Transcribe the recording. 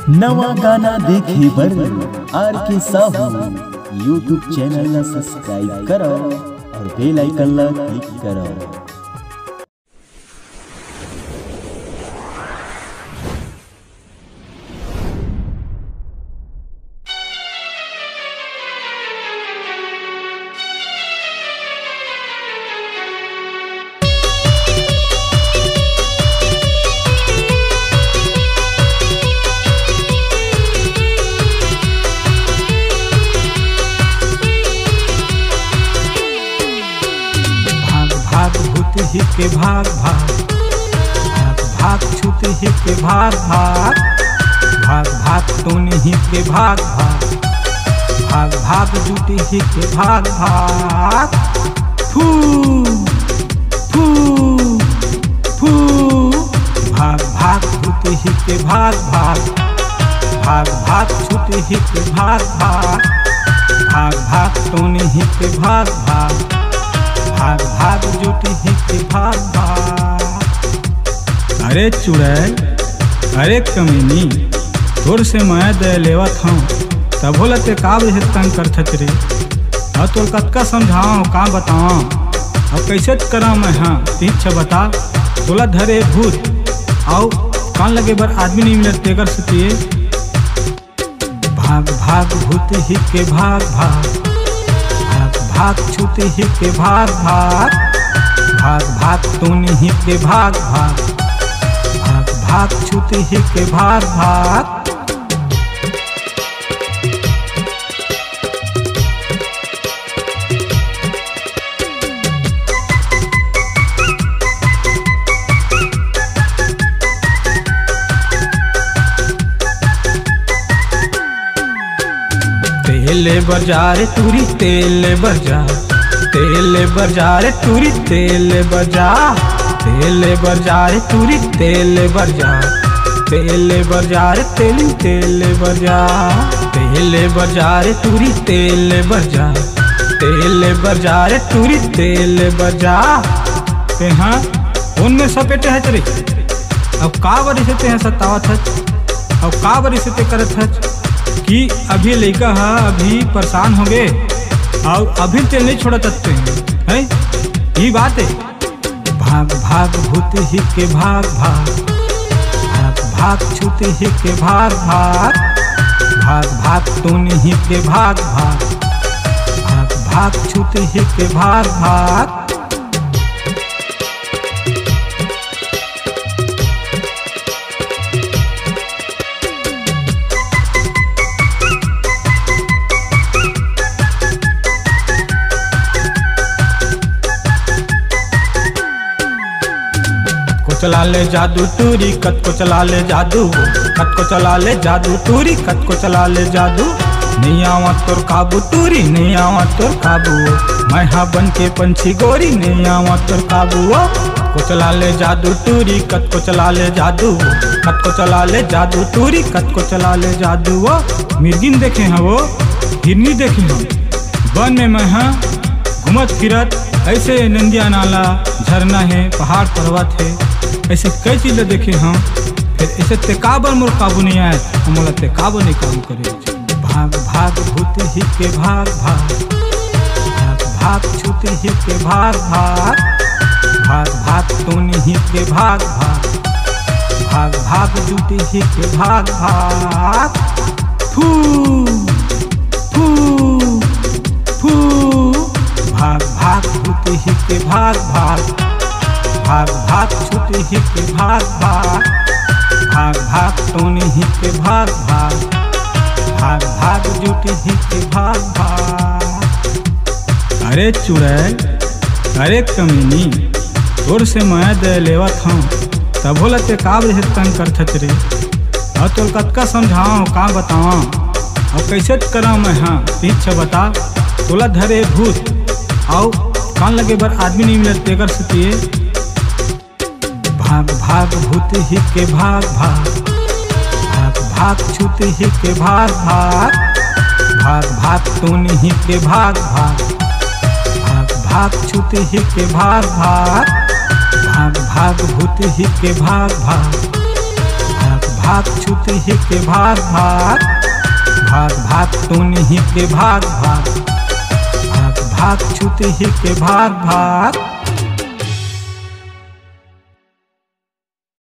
नवा गाना देखे बर आर के साहू यूट्यूब चैनल ला सब्सक्राइब करो और बेल आइकन ला क्लिक करो। ही के भाग भाग भाग भाग छूते ही के भाग भाग भाग भाग तोने ही के भाग भाग भाग भाग जूते ही के भाग भाग फू फू फू भाग भाग छूते ही के भाग भाग भाग भाग छूते ही के भाग भाग भाग भाग तोने ही के भाग भाग भाग भाग जुटी ही के भाग भाग। अरे चुड़ैल, अरे कमीनी, तोर से मैं दे लेवत हूँ तब बोला ते का बजे तंग करत रे। और तोर कतका समझाऊँ का बताऊँ अब कैसे करा मैं। हाँ तीछ बता तोला धरे भूत आओ कान लगे बर आदमी नहीं मिलत तेगर सुतिए। भाग भाग भूत ही के भाग भाग भाग छूते ही के भाग भाग भाग भाग तूने ही के भाग भाग भाग भाग छूते ही के भाग भाग। तेले बाजार टूरी तेले बाजार तेले बाजार टूरी तेले बाजार तेले बाजार टूरी तेले बाजार तेले बाजार तेली तेले बाजार तेले बाजार टूरी तेले बाजार तेले बाजार टूरी तेले बाजार। ते हाँ उनमें सपेटे है चली अब का बरी से ते सतावत है अब का बरी से ते करत है कि अभी लड़का है अभी परेशान हो गए और अभी तेल नहीं छोड़ा सकते हैं ये बात है। भाग भाग भूते ही के भाग भाग भाग भाग छूते ही के भाग भाग भाग भाग तूने ही के भाग भाग भाग भाग छूते ही के भाग भाग। चला ले जादू टूरी कत को चला ले जादू कत को चला ले जादू टूरी कत को चला ले जादू नहीं आवा तोर काबू टूरी नहीं आवा तोर काबू मैं हाँ बन के पंछी गोरी नहीं आवा तोर काबू को चला ले जादू टूरी कत को चला ले जादू कत को चला ले जादू टूरी कत को चला ले जादू। वो मिर्गिन देखे हैं वो हिरनी देखे हैं वन में मैं हाँ घूमत फिरत ऐसे नंदिया नाला झरना है पहाड़ पर्वत है ऐसे कई चीजें देखे हम फिर ऐसे तेकाबर मोर काबू नहीं आए हम तेकाबर नहीं काबू करे। भाग भाग भूते ही के भाग भाग भाग भाग छूते ही के भाग भाग भाग भाग तूने ही के भाग भाग भाग भाग जूते ही के भाग भाग फू फू फू भाग भाग भूते ही के भाग भाग भाग भाग छूते ही के भाग भाग भाग भाग तोने ही के भाग भाग भाग भाग जूते ही के भाग भाग। अरे चुड़ैल, अरे कमीनी, तोर से मैं दे लेवत हूँ तब बोला ते का बजे तंग करत रे। और तोर कतका समझाऊँ का बताऊँ और कैसे करा मैं। हाँ तीछ बता तोला धरे भूत आओ कान लगे बर आदमी नहीं मिलत तेगर सुतिए। भाग भाग भूते ही के भाग भाग भाग भाग छूते ही के भाग भाग भाग भाग तूने ही के भाग भाग भाग भाग छूते ही के भाग भाग भाग भाग भूते ही के भाग भाग भाग भाग छुत ही के भाग भाग, भाग भाग तुन ही के भाग भाग, भाग भाग छुत ही के भाग भाग।